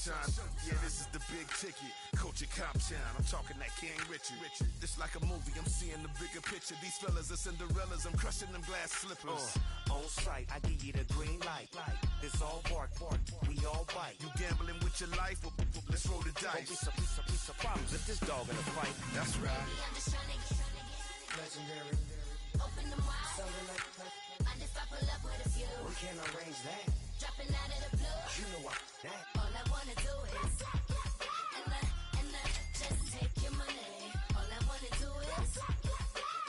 sunshine. Yeah, this is the big ticket. Coach at Comptown, I'm talking that King Richard. This like a movie, I'm seeing the bigger picture. These fellas are Cinderellas, I'm crushing them glass slippers. On sight, I give you the green light. It's all bark, we all bite. You gambling with your life? Let's roll the dice. Piece of problems if this dog in a fight. That's right. I'm just trying to get legendary. Open the wide. I just pop up with a few. We can arrange that. Dropping out of the blue. You know what that. All I wanna do is and just take your money. All I wanna do is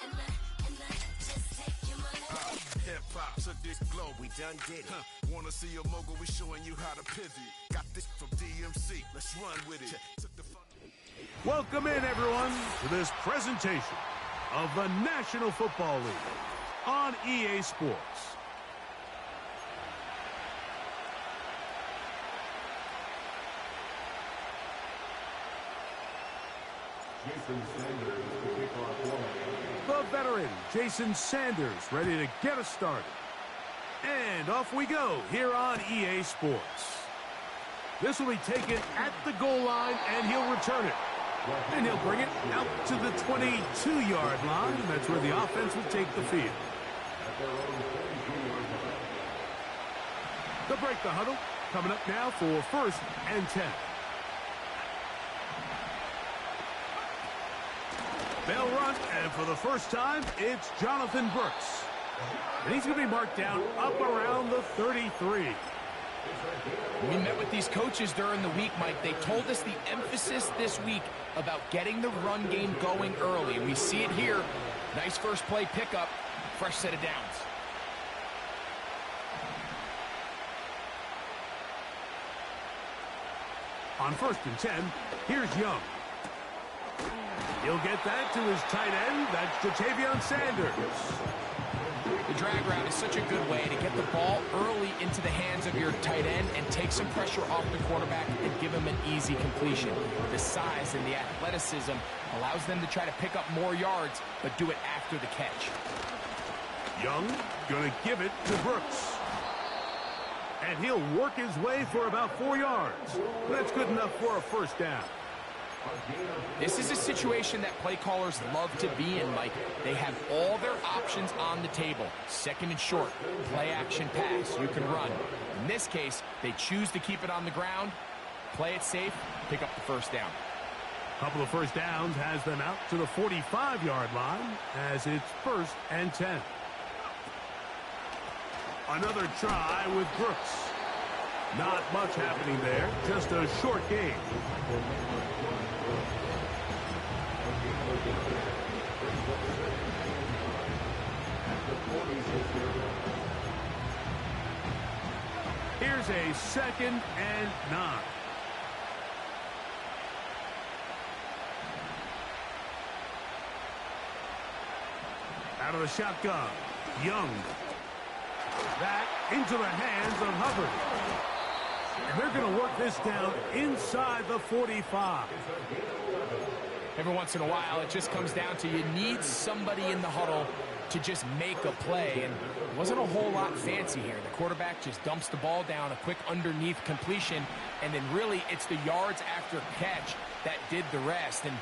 and just take your money. Hip hop took this globe. We done did it. Wanna see a mogul? We showing you how to pivot. Got this from DMC. Let's run with it. Took the fun. Welcome in, everyone, to this presentation of the National Football League on EA Sports. The veteran, Jason Sanders, ready to get us started. And off we go here on EA Sports. This will be taken at the goal line, and he'll return it. And he'll bring it out to the 22-yard line. That's where the offense will take the field. They'll break the huddle. Coming up now for 1st and 10. They'll run, and for the first time, it's Jonathan Brooks. And he's going to be marked down up around the 33. We met with these coaches during the week, Mike. They told us the emphasis this week about getting the run game going early. And we see it here. Nice first play pickup, fresh set of downs. On 1st and 10, here's Young. He'll get that to his tight end. That's Ja'Tavion Sanders. The drag route is such a good way to get the ball early into the hands of your tight end and take some pressure off the quarterback and give him an easy completion. The size and the athleticism allows them to try to pick up more yards, but do it after the catch. Young gonna give it to Brooks. And he'll work his way for about 4 yards. That's good enough for a first down. This is a situation that play callers love to be in, Mike. They have all their options on the table. 2nd and short, play action pass, you can run. In this case, they choose to keep it on the ground, play it safe, pick up the first down. Couple of first downs has them out to the 45-yard line as it's 1st and 10. Another try with Brooks. Not much happening there, just a short game. Here's a 2nd and 9. Out of the shotgun, Young. That into the hands of Hubbard. And they're going to work this down inside the 45. Every once in a while, it just comes down to you need somebody in the huddle to just make a play. And it wasn't a whole lot fancy here. The quarterback just dumps the ball down, a quick underneath completion, and then really it's the yards after catch that did the rest. And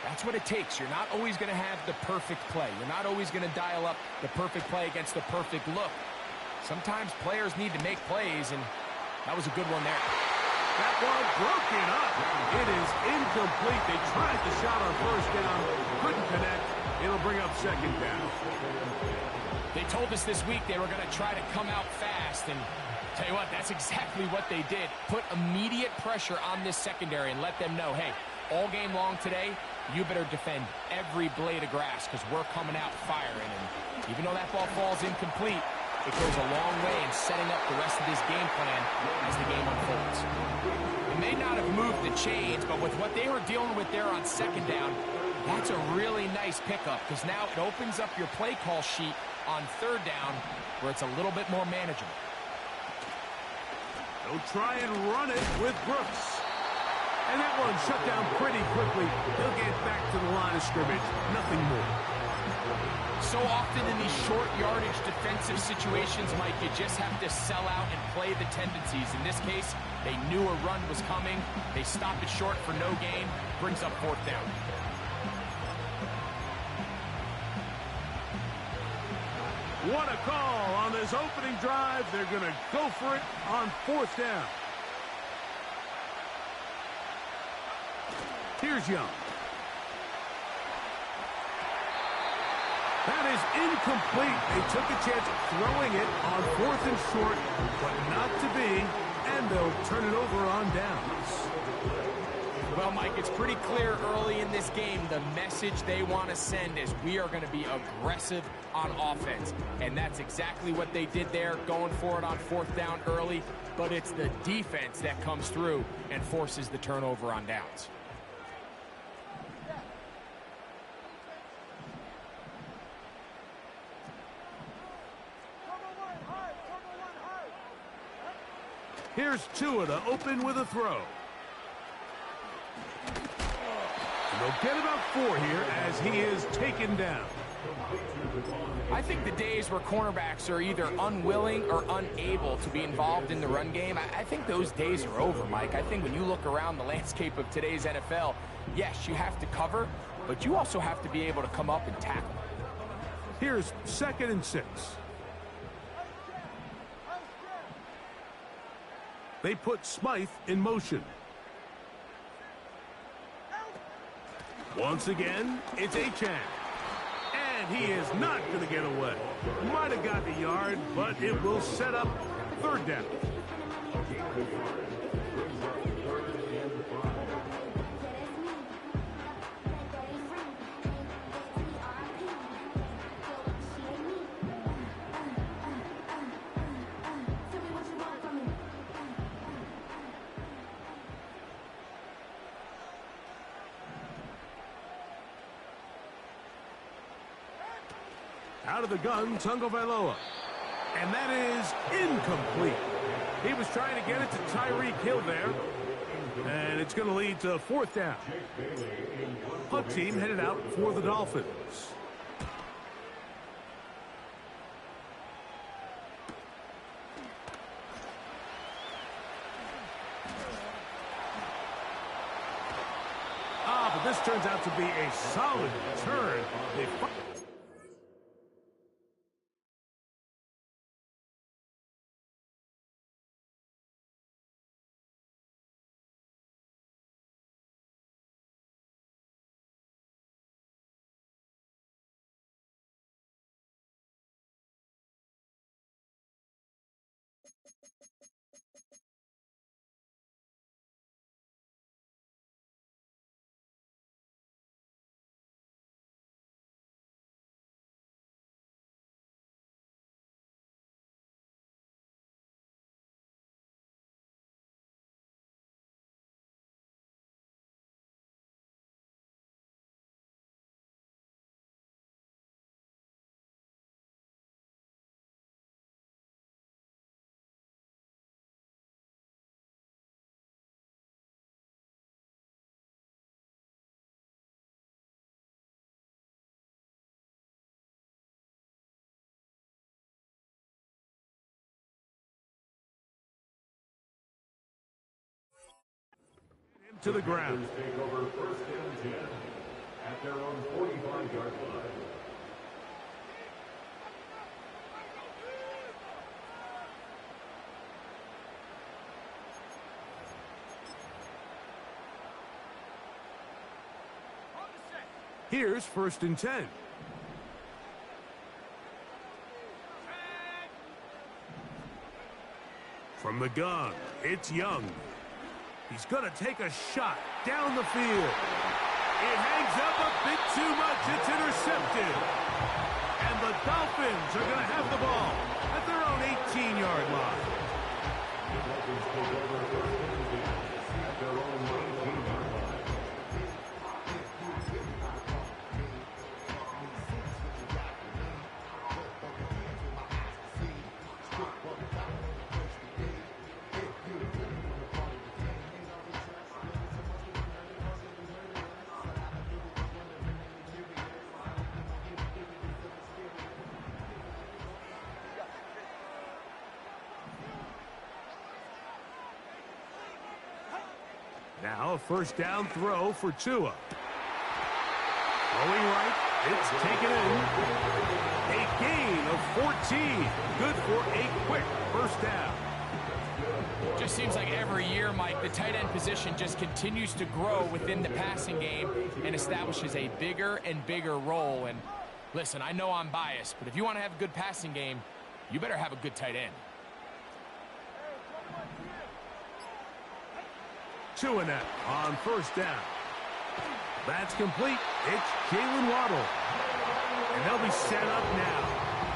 that's what it takes. You're not always going to have the perfect play. You're not always going to dial up the perfect play against the perfect look. Sometimes players need to make plays, and that was a good one there. That one broken up. It is incomplete. They tried the shot on 1st down, couldn't connect. It'll bring up 2nd down. They told us this week they were going to try to come out fast, and tell you what, that's exactly what they did. Put immediate pressure on this secondary and let them know, hey, all game long today, you better defend every blade of grass because we're coming out firing. And even though that ball falls incomplete, it goes a long way in setting up the rest of this game plan as the game unfolds. It may not have moved the chains, but with what they were dealing with there on 2nd down, that's a really nice pickup because now it opens up your play call sheet on 3rd down where it's a little bit more manageable. They'll try and run it with Brooks. And that one shut down pretty quickly. He'll get back to the line of scrimmage. Nothing more. So often in these short yardage defensive situations, Mike, you just have to sell out and play the tendencies. In this case, they knew a run was coming. They stopped it short for no gain. Brings up fourth down. What a call on this opening drive. They're going to go for it on fourth down. Here's Young. That is incomplete. They took a chance of throwing it on fourth and short, but not to be, and they'll turn it over on downs. Well, Mike, it's pretty clear early in this game the message they want to send is we are going to be aggressive on offense. And that's exactly what they did there, going for it on fourth down early. But it's the defense that comes through and forces the turnover on downs. Here's Tua to open with a throw. And they'll get about 4 here as he is taken down. I think the days where cornerbacks are either unwilling or unable to be involved in the run game, I think those days are over, Mike. I think when you look around the landscape of today's NFL, yes, you have to cover, but you also have to be able to come up and tackle. Here's 2nd and 6. They put Smythe in motion. Once again, it's Achane. And he is not going to get away. Might have got the yard, but it will set up third down. Out of the gun, Tagovailoa. And that is incomplete. He was trying to get it to Tyreek Hill there. And it's going to lead to fourth down. Punt team headed out for the Dolphins. But this turns out to be a solid return. To the ground. Take over 1st and 10 at their own 45-yard line. Here's 1st and 10. From the gun, it's Young. He's going to take a shot down the field. It hangs up a bit too much. It's intercepted. And the Dolphins are going to have the ball at their own 18-yard line. The Dolphins take over 1st and 10 at their own 19-yard line. Now a first down throw for Tua. Throwing right, it's taken in. A gain of 14. Good for a quick first down. Just seems like every year, Mike, the tight end position just continues to grow within the passing game and establishes a bigger and bigger role. And listen, I know I'm biased, but if you want to have a good passing game, you better have a good tight end. Tua now on first down. That's complete. It's Jalen Waddle. And they'll be set up now.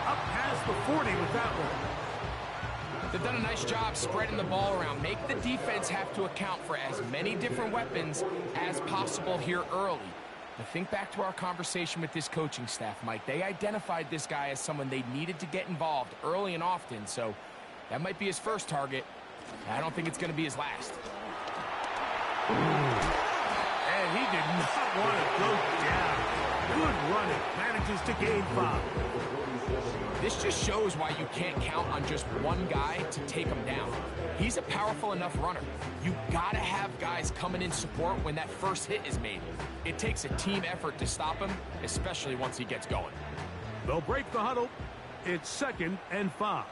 Up past the 40 with that one. They've done a nice job spreading the ball around. Make the defense have to account for as many different weapons as possible here early. But think back to our conversation with this coaching staff, Mike. They identified this guy as someone they needed to get involved early and often, so that might be his first target. I don't think it's going to be his last. And he did not want to go down. Good running. Manages to gain 5. This just shows why you can't count on just one guy to take him down. He's a powerful enough runner. You gotta have guys coming in support when that first hit is made. It takes a team effort to stop him, especially once he gets going. They'll break the huddle. It's 2nd and 5.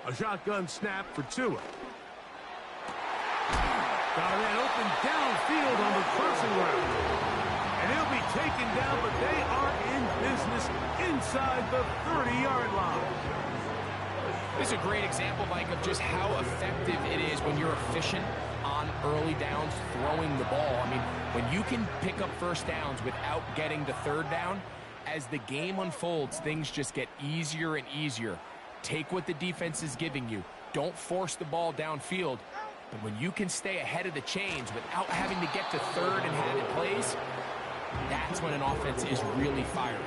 A shotgun snap for Tua. Got a man open downfield on the crossing route. And he'll be taken down, but they are in business inside the 30-yard line. This is a great example, Mike, of just how effective it is when you're efficient on early downs throwing the ball. I mean, when you can pick up first downs without getting the third down, as the game unfolds, things just get easier and easier. Take what the defense is giving you. Don't force the ball downfield. But when you can stay ahead of the chains without having to get to third and have it plays, that's when an offense is really firing.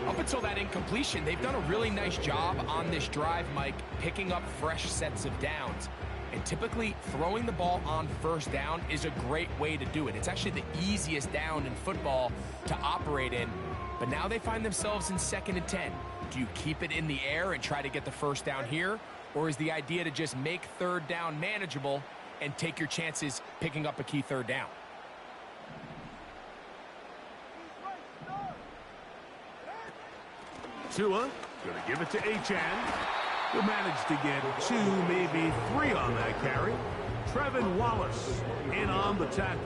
Up until that incompletion, they've done a really nice job on this drive, Mike, picking up fresh sets of downs. And typically, throwing the ball on first down is a great way to do it. It's actually the easiest down in football to operate in. But now they find themselves in 2nd and 10. Do you keep it in the air and try to get the first down here? Or is the idea to just make third down manageable and take your chances picking up a key third down? Tua going to give it to Achane. He'll manage to get 2, maybe 3 on that carry. Trevin Wallace in on the tackle.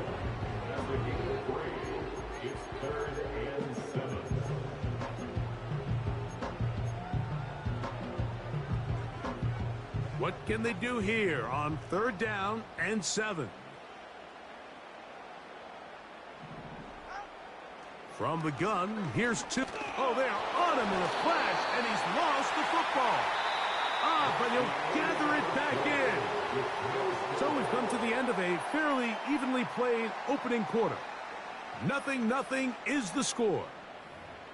It's 3rd and 7. What can they do here on 3rd down and 7? From the gun, here's Tua. Oh, they're on him in a flash, and he's lost the football. But he'll gather it back in. So we've come to the end of a fairly evenly played opening quarter. 0-0 is the score.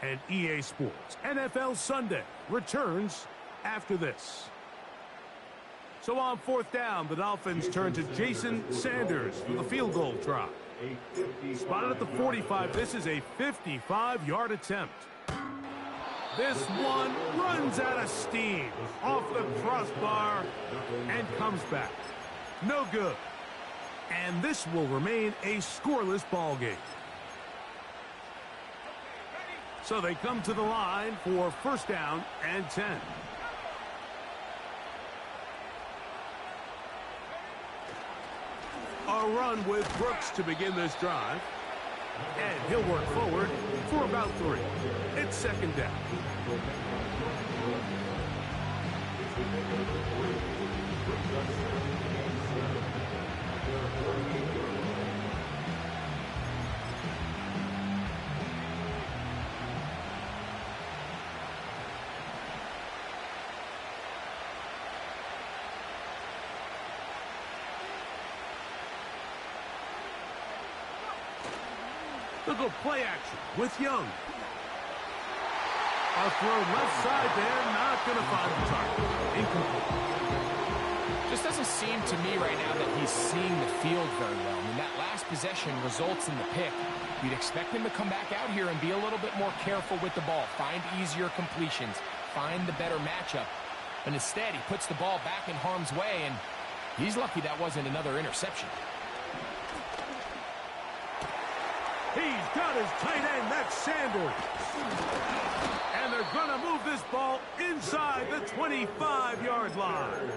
And EA Sports NFL Sunday returns after this. So on 4th down, the Dolphins turn to Jason Sanders for the field goal try. Spotted at the 45, this is a 55-yard attempt. This one runs out of steam off the crossbar and comes back. No good. And this will remain a scoreless ball game. So they come to the line for 1st down and 10. A run with Brooks to begin this drive. And he'll work forward for about 3. It's 2nd down. They'll go play action with Young. A throw left side there, not going to find the target. Incomplete. Just doesn't seem to me right now that he's seeing the field very well. I mean, that last possession results in the pick. You'd expect him to come back out here and be a little bit more careful with the ball. Find easier completions. find the better matchup. And instead, he puts the ball back in harm's way, and he's lucky that wasn't another interception. He's got his tight end. That's Sanders. And they're going to move this ball inside the 25-yard line.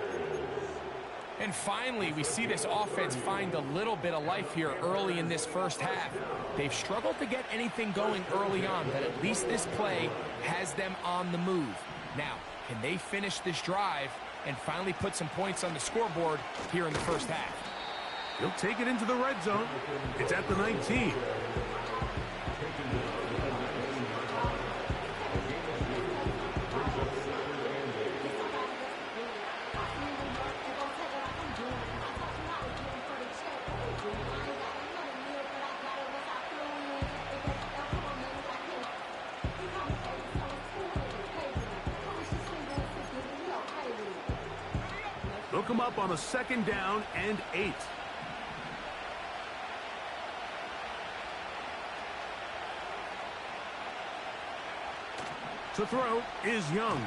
And finally, we see this offense find a little bit of life here early in this first half. They've struggled to get anything going early on, but at least this play has them on the move. Now, can they finish this drive and finally put some points on the scoreboard here in the first half? He'll take it into the red zone. It's at the 19. They'll come up on a 2nd down and 8. To throw is Young.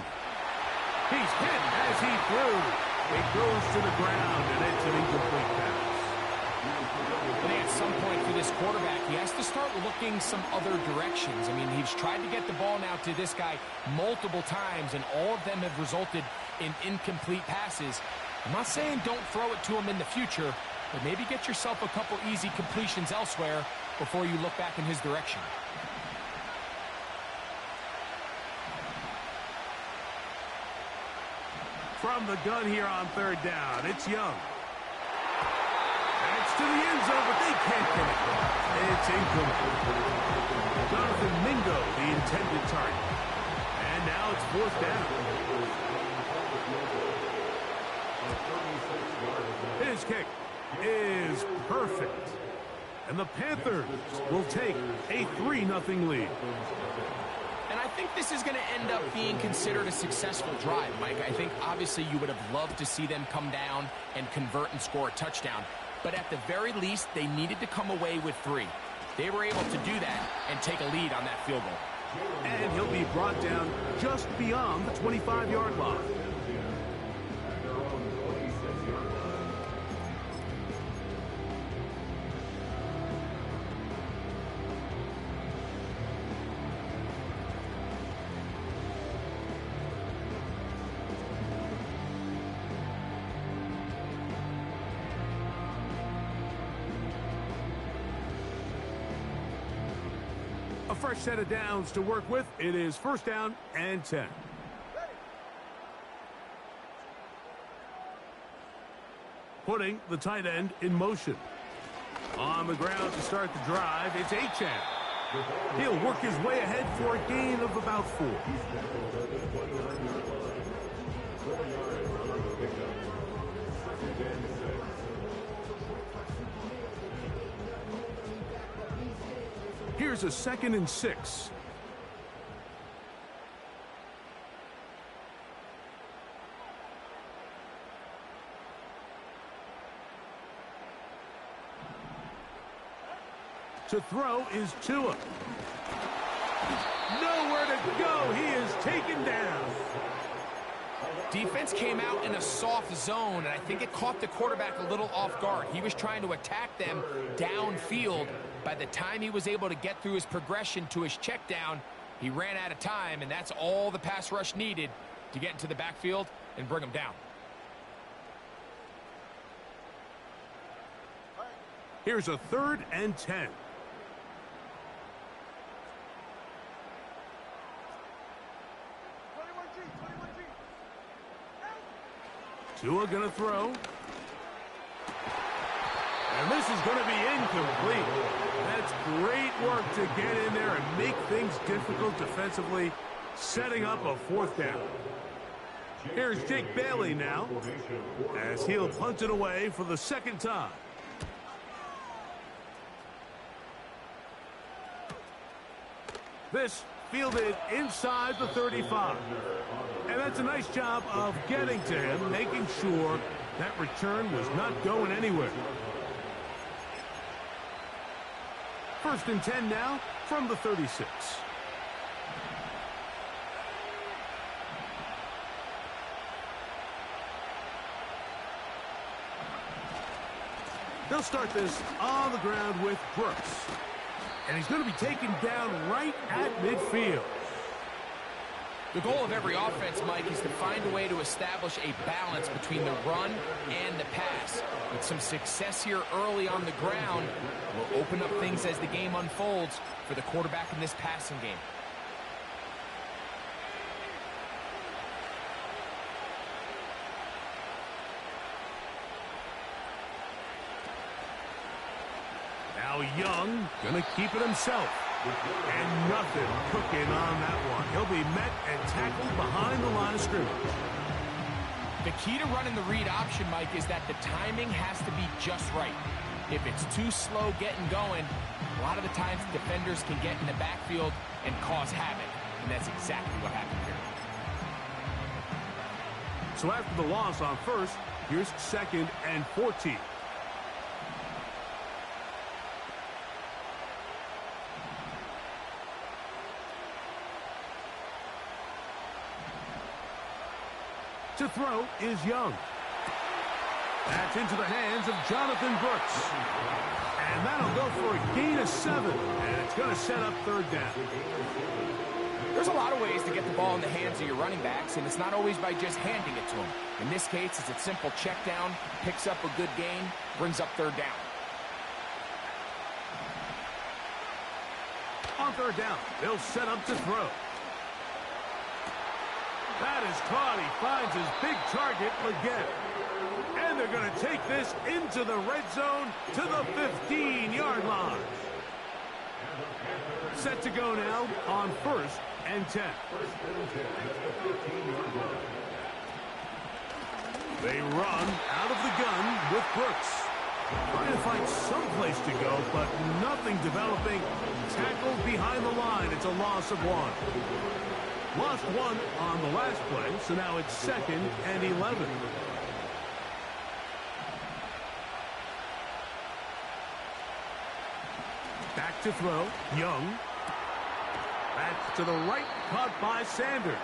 He's hit as he threw. It goes to the ground, and it's an incomplete pass. I think at some point for this quarterback, he has to start looking some other directions. I mean, he's tried to get the ball now to this guy multiple times, and all of them have resulted in incomplete passes. I'm not saying don't throw it to him in the future, but maybe get yourself a couple easy completions elsewhere before you look back in his direction. From the gun here on 3rd down, it's Young. It's to the end zone, but they can't get it. It's incomplete. Jonathan Mingo, the intended target. And now it's 4th down. His kick is perfect. And the Panthers will take a 3-0 lead. And I think this is going to end up being considered a successful drive, Mike. I think obviously you would have loved to see them come down and convert and score a touchdown. But at the very least, they needed to come away with 3. They were able to do that and take a lead on that field goal. And he'll be brought down just beyond the 25-yard line. A fresh set of downs to work with. It is 1st down and 10. Putting the tight end in motion. On the ground to start the drive, it's Achane. He'll work his way ahead for a gain of about 4. Here's a 2nd and 6. To throw is Tua. Nowhere to go. He is taken down. Defense came out in a soft zone, and I think it caught the quarterback a little off guard. He was trying to attack them downfield. By the time he was able to get through his progression to his check down, he ran out of time, and that's all the pass rush needed to get into the backfield and bring him down. Here's a 3rd and 10. Tua gonna throw. And this is going to be incomplete. That's great work to get in there and make things difficult defensively, setting up a 4th down. Here's Jake Bailey now, as he'll punt it away for the 2nd time. This fielded inside the 35. And that's a nice job of getting to him, making sure that return was not going anywhere. 1st and 10 now from the 36. They'll start this on the ground with Brooks. And he's going to be taken down right at midfield. The goal of every offense, Mike, is to find a way to establish a balance between the run and the pass. With some success here early on the ground, will open up things as the game unfolds for the quarterback in this passing game. Now Young gonna keep it himself. And nothing cooking on that one. He'll be met and tackled behind the line of scrimmage. The key to running the read option, Mike, is that the timing has to be just right. If it's too slow getting going, a lot of the times defenders can get in the backfield and cause havoc. And that's exactly what happened here. So after the loss on first, here's 2nd and 14. To throw is Young. That's into the hands of Jonathan Brooks. And that'll go for a gain of 7. And it's going to set up 3rd down. There's a lot of ways to get the ball in the hands of your running backs, and it's not always by just handing it to them. In this case, it's a simple check down, picks up a good gain, brings up 3rd down. On 3rd down, they'll set up to throw. That is caught. He finds his big target, Leggett. And they're going to take this into the red zone to the 15-yard line. Set to go now on 1st and 10. They run out of the gun with Brooks. Trying to find some place to go, but nothing developing. Tackled behind the line. It's a loss of 1. Lost 1 on the last play, so now it's 2nd and 11. Back to throw, Young. Back to the right, caught by Sanders.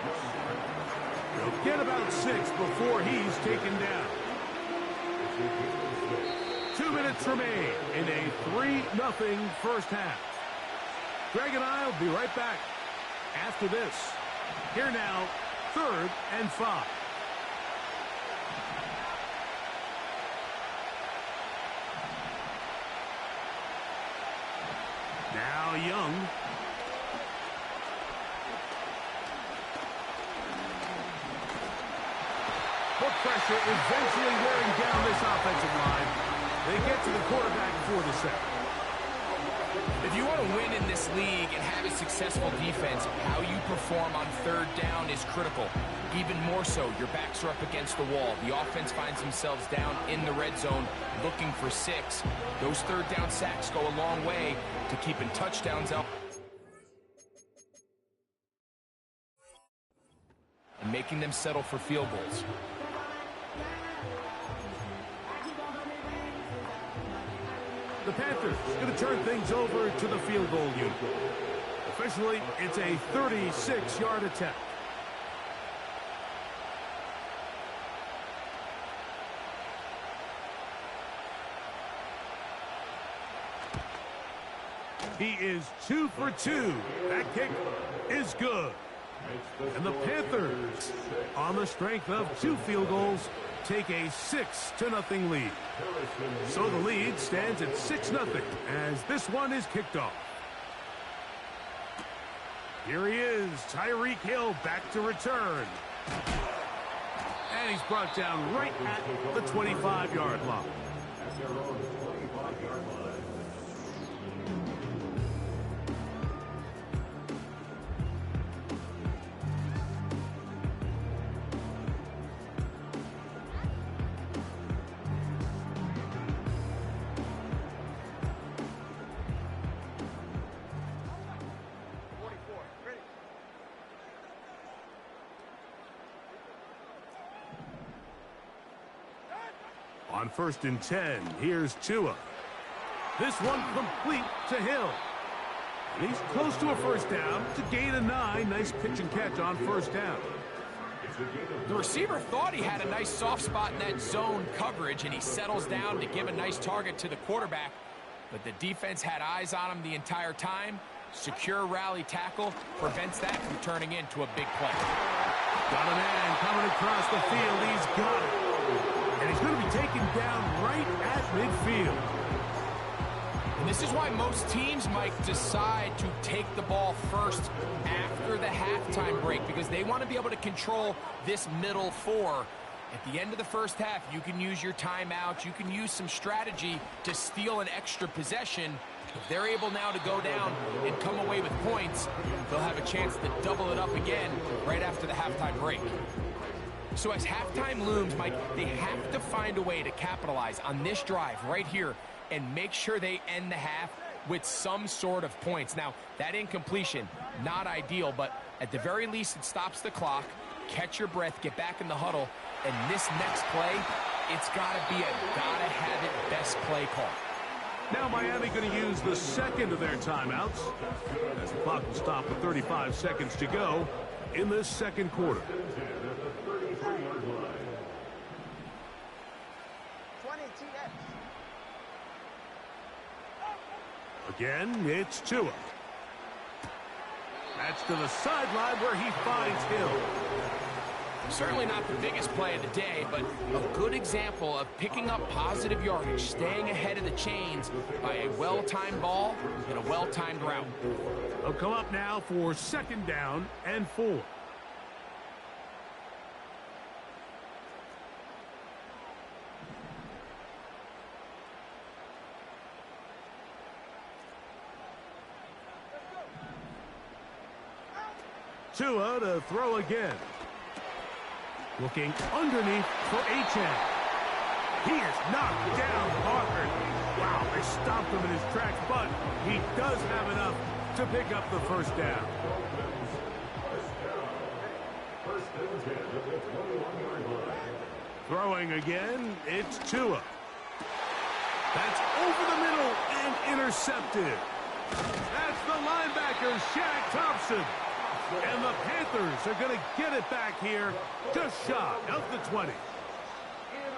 He'll get about 6 before he's taken down. 2 minutes remain in a 3-0 first half. Greg and I will be right back after this. Here now, 3rd and 5. Now Young. Foot pressure eventually wearing down this offensive line. They get to the quarterback for the sack. If you want to win in this league and have a successful defense, how you perform on 3rd down is critical. Even more so, your backs are up against the wall. The offense finds themselves down in the red zone looking for 6. Those 3rd down sacks go a long way to keeping touchdowns out and making them settle for field goals. The Panthers going to turn things over to the field goal unit. Officially, it's a 36-yard attempt. He is 2 for 2. That kick is good. And the Panthers, on the strength of 2 field goals, take a 6-0 lead. So the lead stands at 6-0 as this one is kicked off. Here he is, Tyreek Hill back to return. And he's brought down right at the 25-yard line. On 1st and 10, here's Tua. This one complete to Hill. And he's close to a first down to gain a 9. Nice pitch and catch on 1st down. The receiver thought he had a nice soft spot in that zone coverage, and he settles down to give a nice target to the quarterback. But the defense had eyes on him the entire time. Secure rally tackle prevents that from turning into a big play. Got a man coming across the field. He's got it. And he's going to be taken down right at midfield. And this is why most teams, Mike, decide to take the ball first after the halftime break, because they want to be able to control this middle four. At the end of the first half, you can use your timeout. You can use some strategy to steal an extra possession. If they're able now to go down and come away with points, they'll have a chance to double it up again right after the halftime break. So as halftime looms, Mike, they have to find a way to capitalize on this drive right here and make sure they end the half with some sort of points. Now, that incompletion, not ideal, but at the very least, it stops the clock. Catch your breath, get back in the huddle, and this next play, it's got to be a gotta-have-it best play call. Now Miami going to use the second of their timeouts, as the clock will stop with 35 seconds to go in this second quarter. 20 TX. Again, it's Tua. That's to the sideline where he finds Hill. Certainly not the biggest play of the day, but a good example of picking up positive yardage, staying ahead of the chains by a well-timed ball and a well-timed route. They'll come up now for 2nd down and 4. Tua to throw again. Looking underneath for Achane. He is knocked down hard. Wow, they stopped him in his tracks, but he does have enough to pick up the first down. Throwing again, it's Tua. That's over the middle and intercepted. That's the linebacker, Shaq Thompson. And the Panthers are going to get it back here just shy of the 20.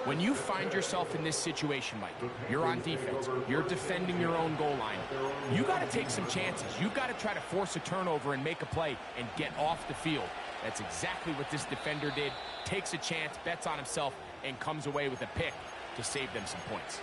When you find yourself in this situation, Mike, you're on defense, you're defending your own goal line, you got to take some chances. You've got to try to force a turnover and make a play and get off the field. That's exactly what this defender did. Takes a chance, bets on himself, and comes away with a pick to save them some points.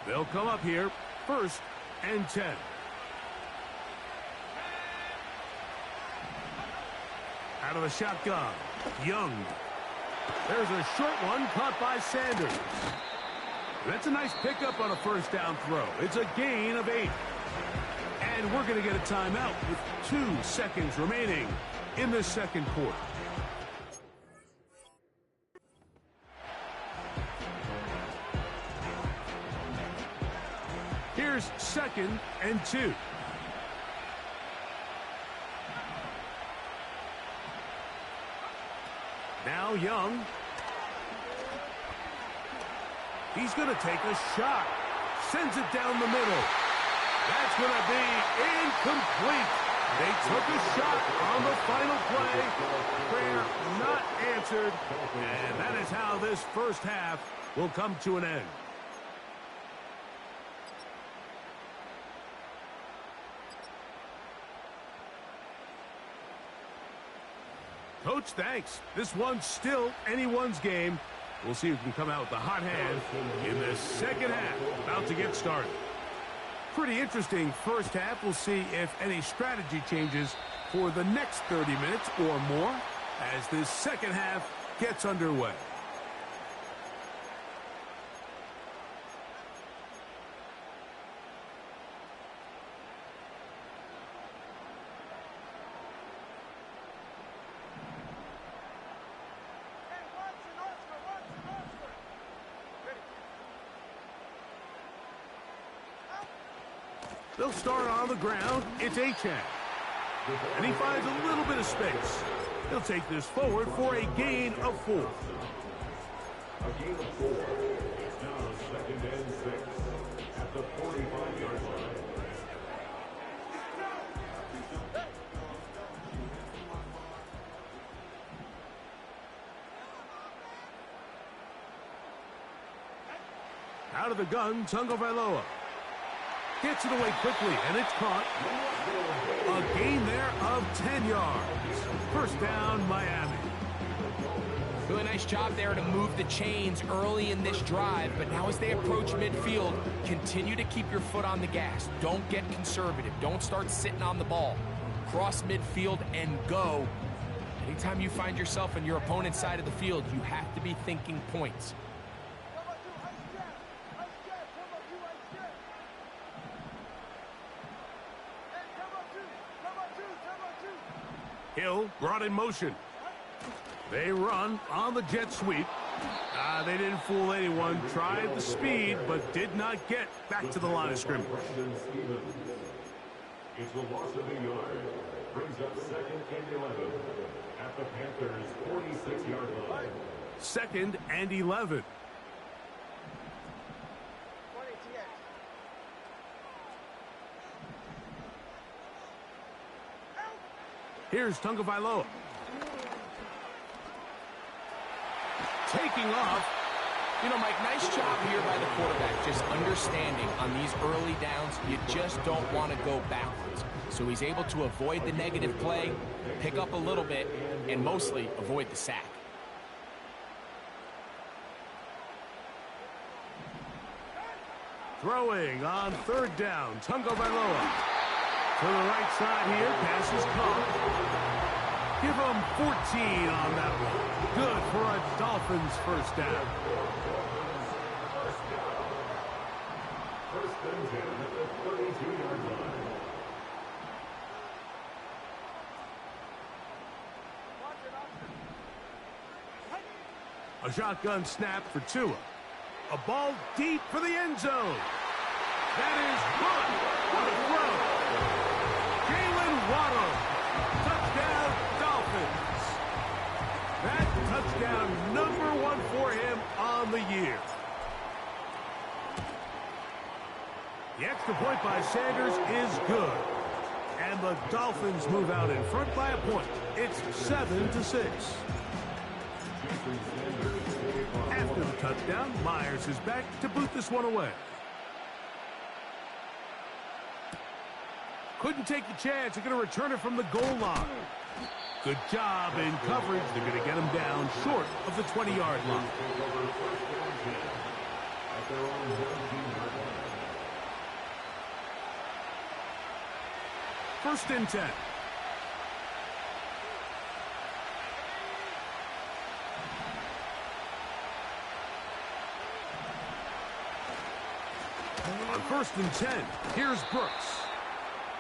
They'll come up here, 1st and 10. Out of the shotgun, Young. There's a short one caught by Sanders. That's a nice pickup on a 1st down throw. It's a gain of 8. And we're going to get a timeout with 2 seconds remaining in the second quarter. Here's 2nd and 2. Now Young. He's going to take a shot. Sends it down the middle. That's going to be incomplete. They took a shot on the final play. Prayer not answered. And that is how this first half will come to an end. Coach, thanks. This one's still anyone's game. We'll see who can come out with the hot hand in the second half. About to get started. Pretty interesting first half. We'll see if any strategy changes for the next 30 minutes or more as this second half gets underway. They'll start on the ground. It's Achane. And he finds a little bit of space. He'll take this forward for a gain of 4. A gain of 4. It's now 2nd and 6 at the 45-yard line. Out of the gun, Tagovailoa gets it away quickly, and it's caught. A gain there of 10 yards. First down, Miami. Really nice job there to move the chains early in this drive, but now as they approach midfield, continue to keep your foot on the gas. Don't get conservative. Don't start sitting on the ball. Cross midfield and go. Anytime you find yourself on your opponent's side of the field, you have to be thinking points. Hill brought in motion. They run on the jet sweep. They didn't fool anyone. Tried the speed, but did not get back to the line of scrimmage. It's the loss of a yard. Brings up 2nd and 11 at the Panthers' 46-yard line. 2nd and 11. 20 TX. Here's Tagovailoa. Taking off. You know, Mike, nice job here by the quarterback, just understanding on these early downs, you just don't want to go backwards. So he's able to avoid the negative play, pick up a little bit, and mostly avoid the sack. Throwing on 3rd down, Tagovailoa. To the right side here, pass is caught. Give him 14 on that one. Good for a Dolphins first down. First and 10 at the 32-yard line. A shotgun snap for Tua. A ball deep for the end zone. That is good. What a throw. Jalen Waddle. Touchdown, Dolphins. That touchdown #1 for him on the year. The extra point by Sanders is good. And the Dolphins move out in front by a point. It's 7-6. After the touchdown, Myers is back to boot this one away. Couldn't take the chance. They're going to return it from the goal line. Good job in coverage. They're going to get him down short of the 20-yard line. First and 10. On 1st and 10, here's Brooks.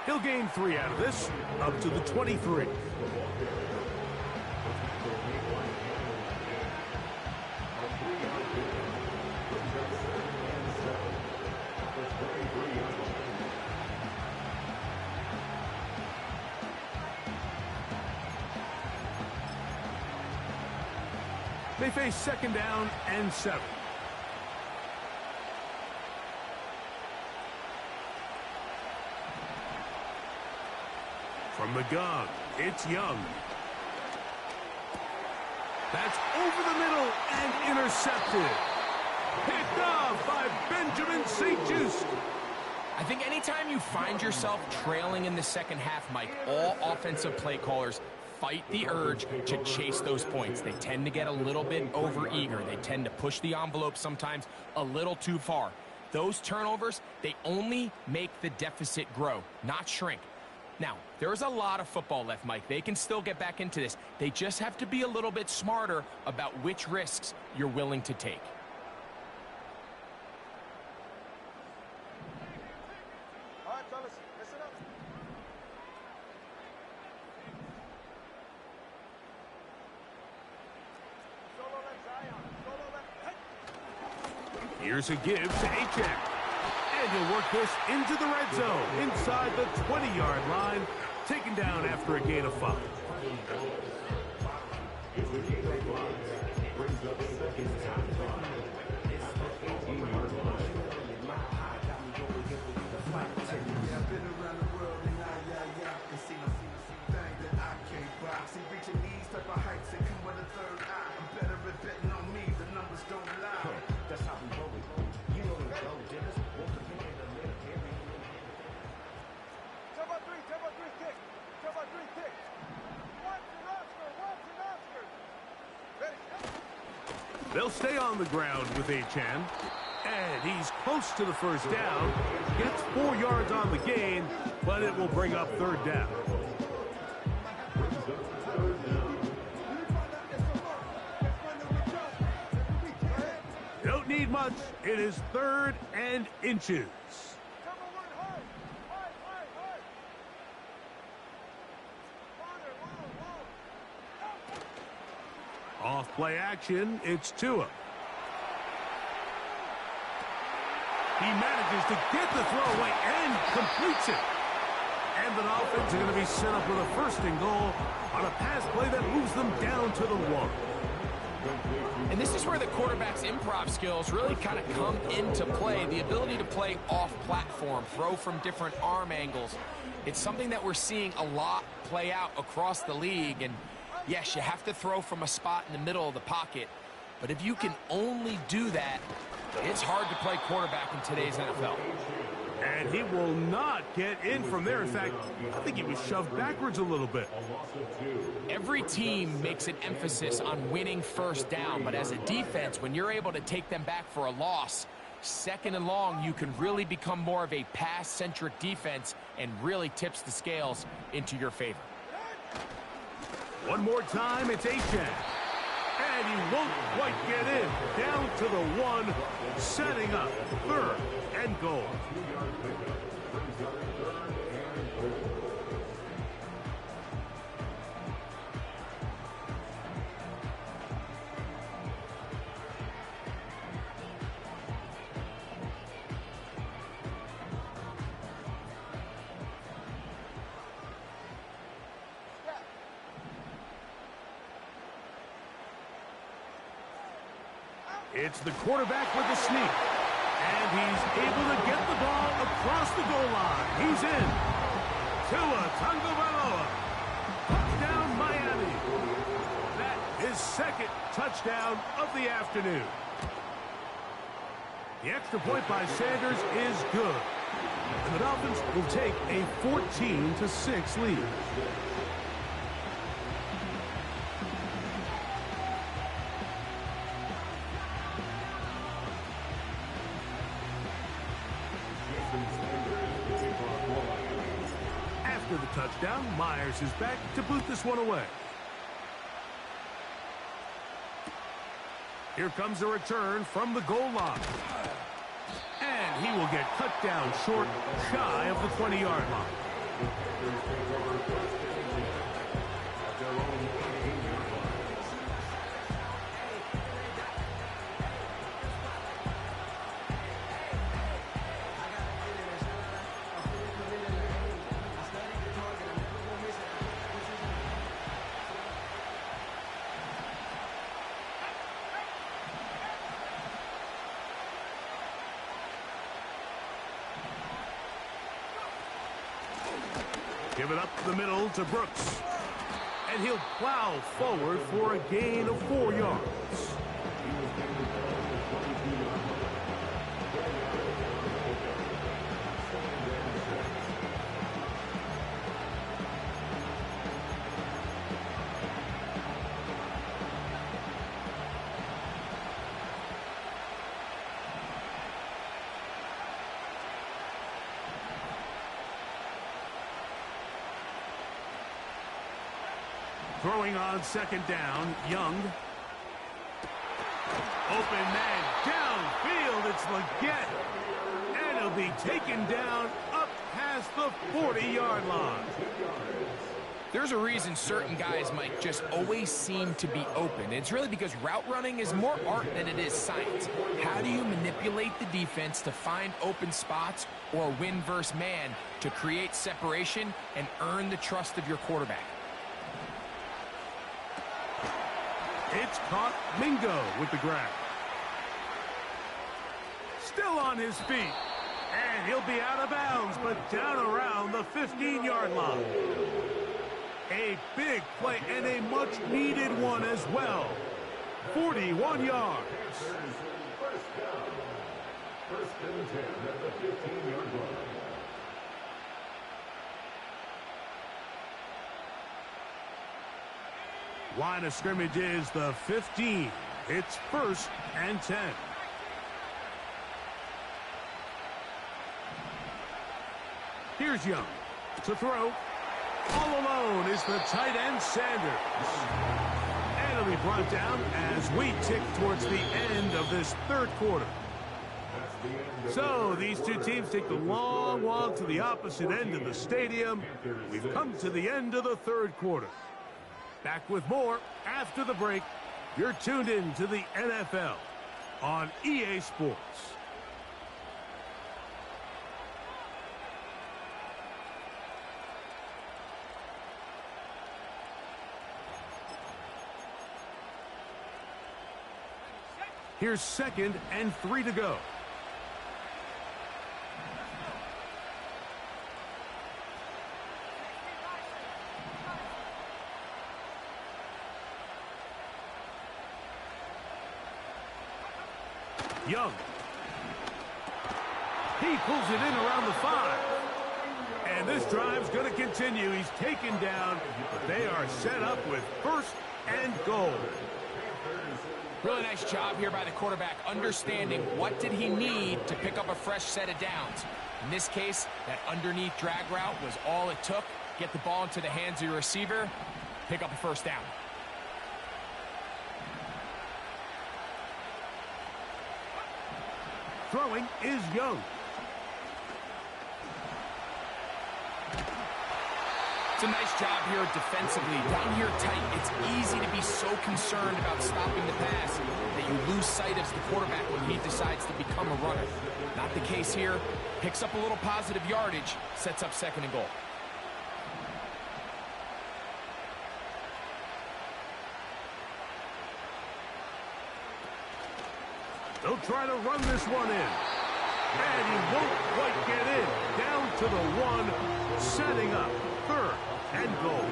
He'll gain 3 out of this, up to the 23. They face 2nd down and 7. From the gun, it's Young. That's over the middle and intercepted. Picked off by Benjamin St-Juste. I think anytime you find yourself trailing in the second half, Mike, all offensive play callers fight the urge to chase those points. They tend to get a little bit overeager. They tend to push the envelope sometimes a little too far. Those turnovers, they only make the deficit grow, not shrink. Now, there's a lot of football left, Mike. They can still get back into this. They just have to be a little bit smarter about which risks you're willing to take. All right, fellas, listen up. Solo left, Zion. Solo left. Here's a give to Achane. And he'll work this into the red zone, inside the 20-yard line, taken down after a gain of 5. It's a gain of 5. They'll stay on the ground with Achane. And he's close to the first down. Gets 4 yards on the gain, but it will bring up third down. Don't need much. It is 3rd and inches. Off play action, it's Tua. He manages to get the throw away and completes it. And the Dolphins are going to be set up with a 1st and goal on a pass play that moves them down to the 1. And this is where the quarterback's improv skills really kind of come into play. The ability to play off-platform, throw from different arm angles. It's something that we're seeing a lot play out across the league. And yes, you have to throw from a spot in the middle of the pocket. But if you can only do that, it's hard to play quarterback in today's NFL. And he will not get in from there. In fact, I think he was shoved backwards a little bit. Every team makes an emphasis on winning 1st down, but as a defense, when you're able to take them back for a loss, 2nd and long, you can really become more of a pass-centric defense and really tips the scales into your favor. One more time, it's Achane. And he won't quite get in. Down to the 1, setting up 3rd and goal. It's the quarterback with the sneak. And he's able to get the ball across the goal line. He's in. Tua Tagovailoa. Touchdown, Miami. That is 2nd touchdown of the afternoon. The extra point by Sanders is good. And the Dolphins will take a 14-6 lead. After the touchdown, Myers is back to boot this one away. Here comes a return from the goal line. And he will get cut down short, shy of the 20-yard line. Give it up the middle to Brooks. And he'll plow forward for a gain of 4 yards. Throwing on 2nd down, Young. Open man downfield, it's Legette. And he'll be taken down up past the 40-yard line. There's a reason certain guys, Mike, just always seem to be open. It's really because route running is more art than it is science. How do you manipulate the defense to find open spots or win versus man to create separation and earn the trust of your quarterback? It's caught. Mingo with the grab. Still on his feet. And he'll be out of bounds, but down around the 15-yard line. A big play and a much-needed one as well. 41 yards. First down. 1st and 10 at the 15-yard line. Line of scrimmage is the 15. It's 1st and 10. Here's Young to throw. All alone is the tight end, Sanders. And it'll be brought down as we tick towards the end of this third quarter. So these two teams take the long walk to the opposite end of the stadium. We've come to the end of the third quarter. Back with more after the break. You're tuned in to the NFL on EA Sports. Here's 2nd and 3 to go. Young. He pulls it in around the 5. And this drive's going to continue. He's taken down, but they are set up with 1st and goal. Really nice job here by the quarterback, understanding what did he need to pick up a fresh set of downs. In this case, that underneath drag route was all it took. Get the ball into the hands of your receiver, pick up a 1st down. Throwing is Young. It's a nice job here defensively. Down here tight, it's easy to be so concerned about stopping the pass that you lose sight of the quarterback when he decides to become a runner. Not the case here. Picks up a little positive yardage, sets up 2nd and goal. They'll try to run this one in. And he won't quite get in. Down to the 1, setting up 3rd and goal.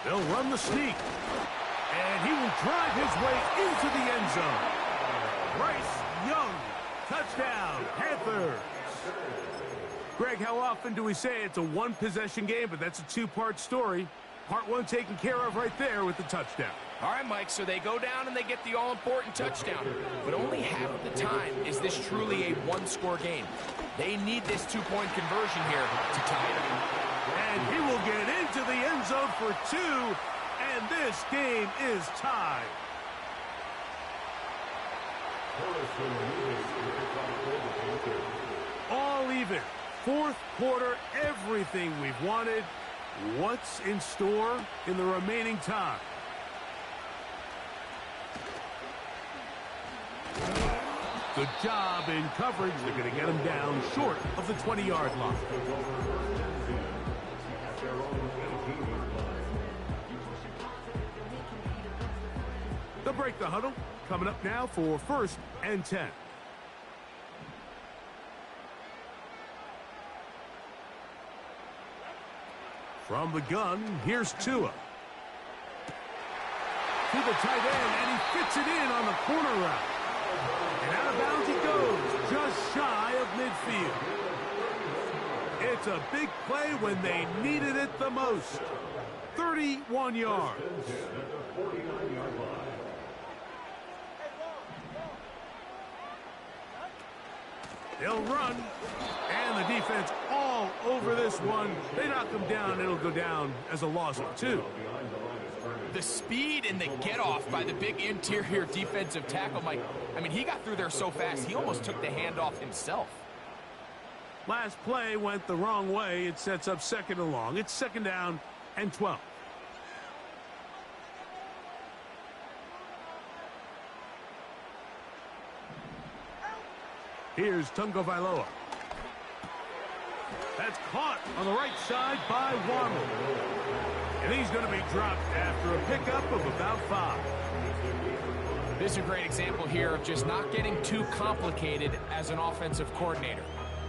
They'll run the sneak. And he will drive his way into the end zone. Bryce Young, touchdown, Panthers. Greg, how often do we say it's a one-possession game, but that's a two-part story? Part 1 taken care of right there with the touchdown. All right, Mike, so they go down and they get the all-important touchdown. But only half of the time is this truly a one-score game. They need this 2-point conversion here to tie it up. And he will get into the end zone for 2, and this game is tied. All even. 4th quarter, everything we've wanted. What's in store in the remaining time? Good job in coverage. They're going to get him down short of the 20-yard line. They'll break the huddle. Coming up now for 1st and 10. From the gun, here's Tua. To the tight end, and he fits it in on the corner route. And out of bounds he goes, just shy of midfield. It's a big play when they needed it the most. 31 yards. They'll run, and the defense all over this one. They knock him down, it'll go down as a loss of 2. The speed and the get-off by the big interior defensive tackle, Mike. I mean, he got through there so fast, he almost took the handoff himself. Last play went the wrong way. It sets up 2nd and long. It's 2nd down and 12. Here's Tungo Vailoa. That's caught on the right side by Waddle. And he's going to be dropped after a pickup of about 5. This is a great example here of just not getting too complicated as an offensive coordinator.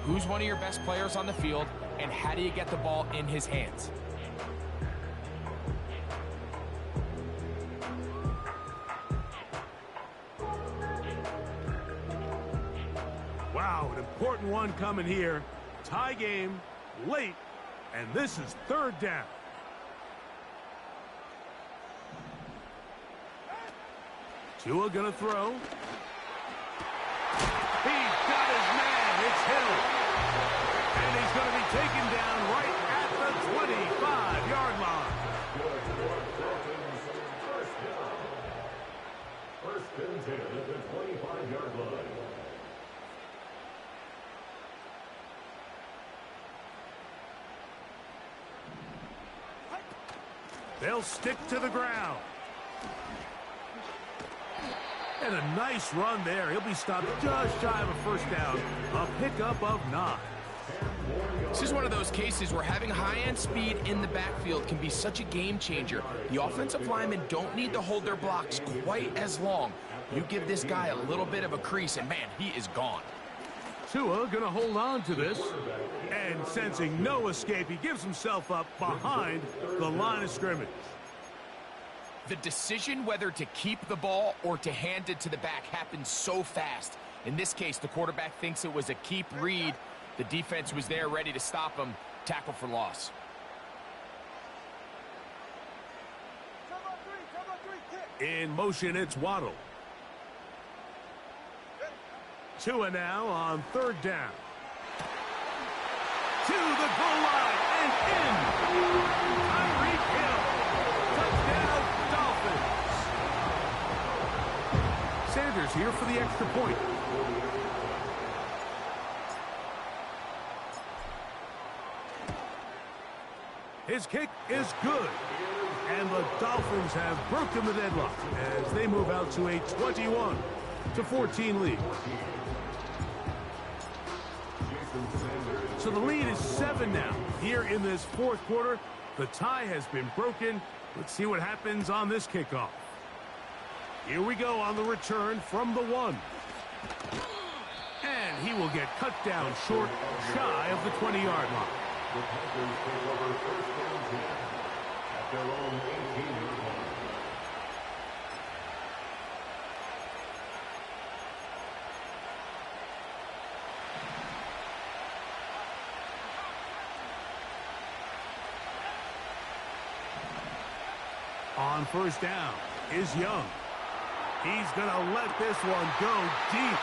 Who's one of your best players on the field, and how do you get the ball in his hands? Wow, an important one coming here. Tie game, late, and this is third down. Tua gonna throw. He's got his man. It's Hill. And he's going to be taken down right at the 25-yard line. First and 10 at the 25-yard line. They'll stick to the ground. And a nice run there. He'll be stopped just shy of a first down. A pickup of 9. This is one of those cases where having high-end speed in the backfield can be such a game changer. The offensive linemen don't need to hold their blocks quite as long. You give this guy a little bit of a crease, and man, he is gone. Tua gonna hold on to this. And sensing no escape, he gives himself up behind the line of scrimmage. The decision whether to keep the ball or to hand it to the back happens so fast. In this case, the quarterback thinks it was a keep read. The defense was there ready to stop him. Tackle for loss. In motion, it's Waddle. Tua now on third down. To the goal line and in. Tyreek Hill. Touchdown, Dolphins. Sanders here for the extra point. His kick is good. And the Dolphins have broken the deadlock as they move out to a 21-14 lead. So the lead is 7 now. Here in this fourth quarter, the tie has been broken. Let's see what happens on this kickoff. Here we go on the return from the 1. And he will get cut down short, shy of the 20-yard line. The Packers take over first and 10 at their own 18-yard line. On first down is Young. He's going to let this one go deep.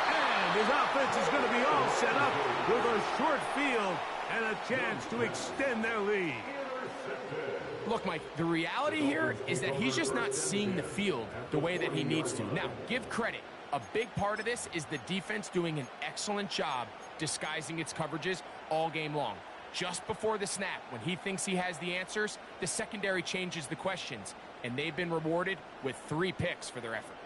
And his offense is going to be all set up with a short field and a chance to extend their lead. Look, Mike, the reality here is that he's just not seeing the field the way that he needs to. Now, give credit. A big part of this is the defense doing an excellent job disguising its coverages all game long. Just before the snap, when he thinks he has the answers, the secondary changes the questions, and they've been rewarded with 3 picks for their effort.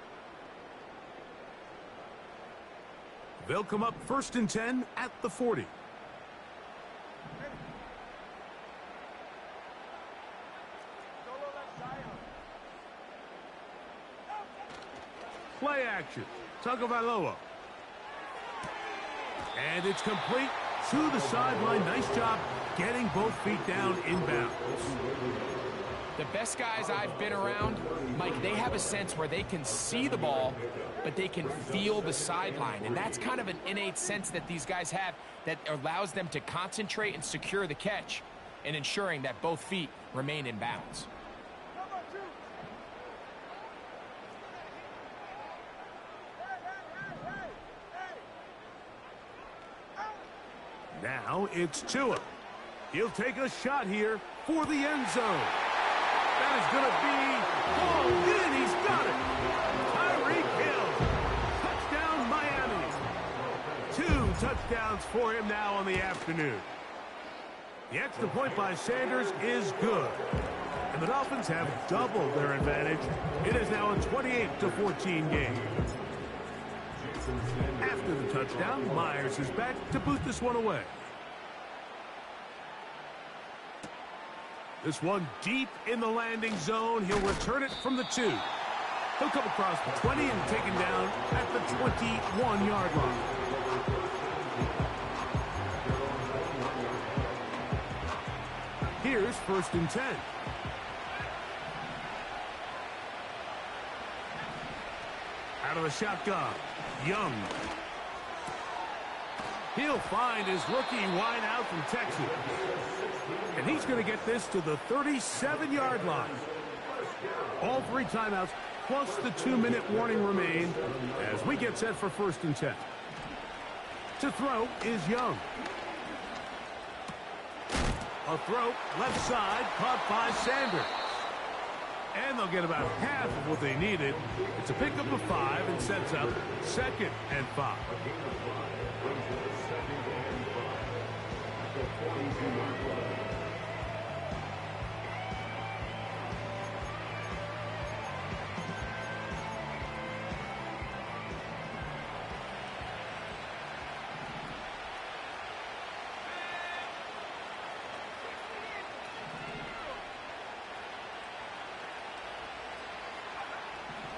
They'll come up first and 10 at the 40. Play action. Tagovailoa. And it's complete to the sideline. Nice job getting both feet down inbounds. The best guys I've been around, Mike, they have a sense where they can see the ball, but they can feel the sideline. And that's kind of an innate sense that these guys have that allows them to concentrate and secure the catch and ensuring that both feet remain in bounds. Now it's Tua. He'll take a shot here for the end zone. That is going to be hauled in. He's got it. Tyreek Hill. Touchdown, Miami. 2 touchdowns for him now on the afternoon. The extra point by Sanders is good. And the Dolphins have doubled their advantage. It is now a 28-14 game. After the touchdown, Myers is back to boot this one away. This one deep in the landing zone. He'll return it from the 2. He'll come across the 20 and taken down at the 21-yard line. Here's first and 10. Out of the shotgun, Young. He'll find his rookie wide out from Texas. And he's going to get this to the 37-yard line. All 3 timeouts plus the 2-minute warning remain as we get set for 1st and 10. To throw is Young. A throw left side caught by Sanders. And they'll get about half of what they needed. It's a pickup of 5 and sets up 2nd and 5.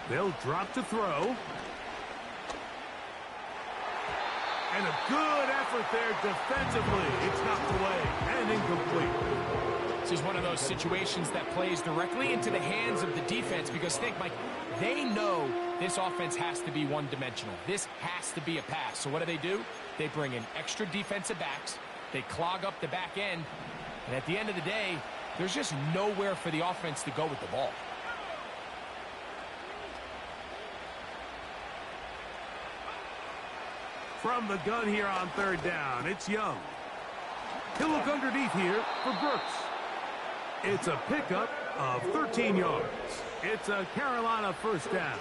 They'll drop to throw. And a good effort there defensively. It's knocked away and incomplete. This is one of those situations that plays directly into the hands of the defense because, think, Mike, they know this offense has to be one-dimensional. This has to be a pass. So what do? They bring in extra defensive backs. They clog up the back end. And at the end of the day, there's just nowhere for the offense to go with the ball. From the gun here on 3rd down, it's Young. He'll look underneath here for Brooks. It's a pickup of 13 yards. It's a Carolina 1st down.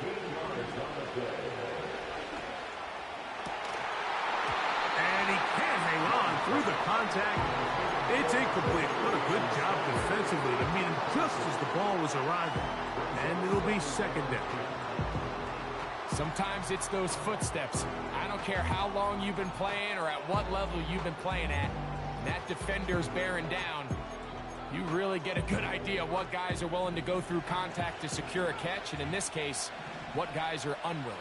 And he can't hang on through the contact. It's incomplete. What a good job defensively to meet him just as the ball was arriving. And it'll be 2nd down. Sometimes it's those footsteps. I don't care how long you've been playing or at what level you've been playing at. That defender's bearing down. You really get a good idea of what guys are willing to go through contact to secure a catch, and in this case, what guys are unwilling.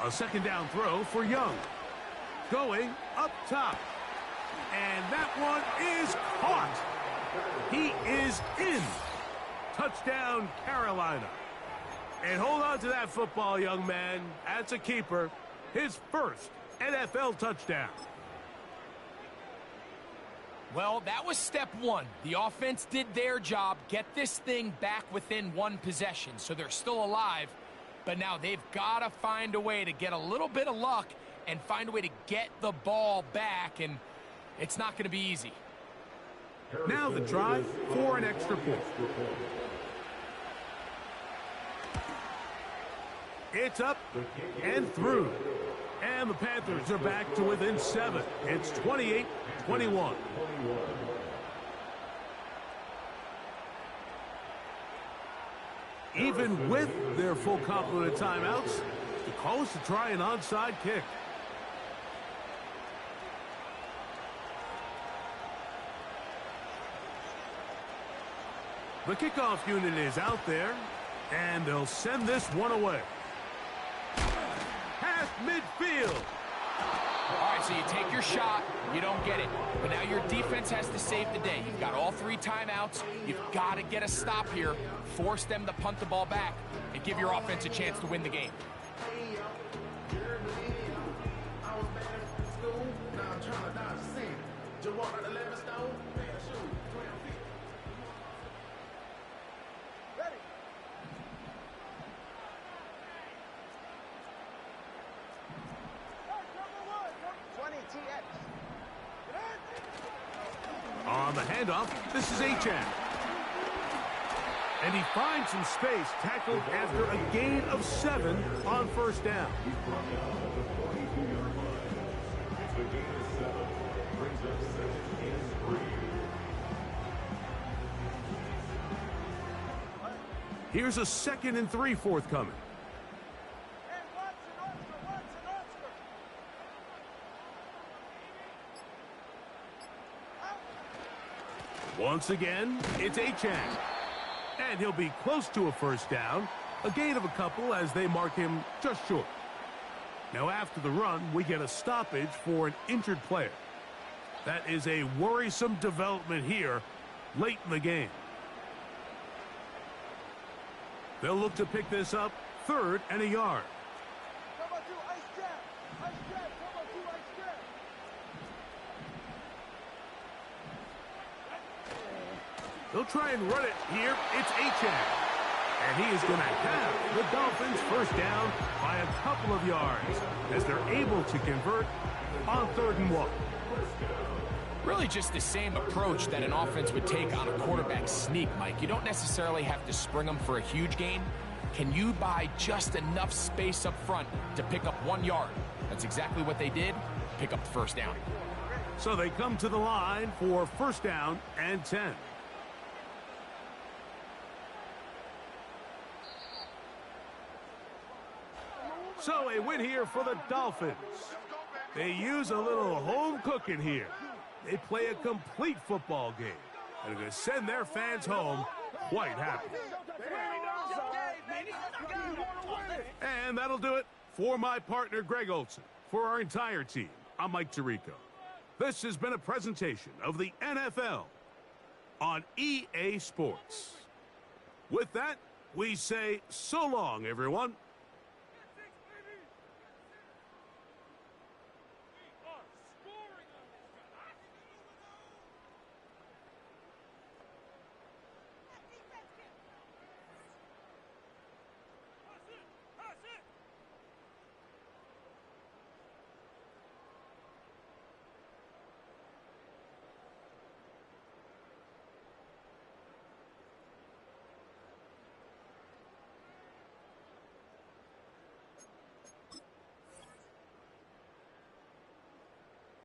A 2nd down throw for Young. Going up top. And that one is caught. He is in. Touchdown, Carolina. And hold on to that football, young man. That's a keeper. His 1st NFL touchdown. Well, that was step 1. The offense did their job, get this thing back within 1 possession, so they're still alive. But now they've got to find a way to get a little bit of luck and find a way to get the ball back, and it's not going to be easy. Now the try for an extra point. It's up and through. And the Panthers are back to within 7. It's 28-21. Even with their full complement of timeouts, the call is to try an onside kick. The kickoff unit is out there, and they'll send this one away. Past midfield. All right, so you take your shot, you don't get it. But now your defense has to save the day. You've got all 3 timeouts. You've got to get a stop here, force them to punt the ball back, and give your offense a chance to win the game. Ready. Number 1, 20 TX. On the handoff, this is Achane. And he finds some space, tackled after a gain of 7 on 1st down. Here's a 2nd and 3 forthcoming. Hey, Watson, Oscar. Once again, it's Achane. And he'll be close to a 1st down. A gain of a couple as they mark him just short. Now after the run, we get a stoppage for an injured player. That is a worrisome development here late in the game. They'll look to pick this up, 3rd and a yard. Come on, do ice jab. Ice jab. Come on, do ice jab. They'll try and run it here. It's Achane. And he is going to have the Dolphins first down by a couple of yards as they're able to convert on 3rd and 1. Really just the same approach that an offense would take on a quarterback sneak, Mike. You don't necessarily have to spring them for a huge gain. Can you buy just enough space up front to pick up 1 yard? That's exactly what they did. Pick up the first down. So they come to the line for 1st down and 10. So a win here for the Dolphins. They use a little home cooking here. They play a complete football game and are going to send their fans home quite happy. And that'll do it for my partner, Greg Olson. For our entire team, I'm Mike Tirico. This has been a presentation of the NFL on EA Sports. With that, we say so long, everyone.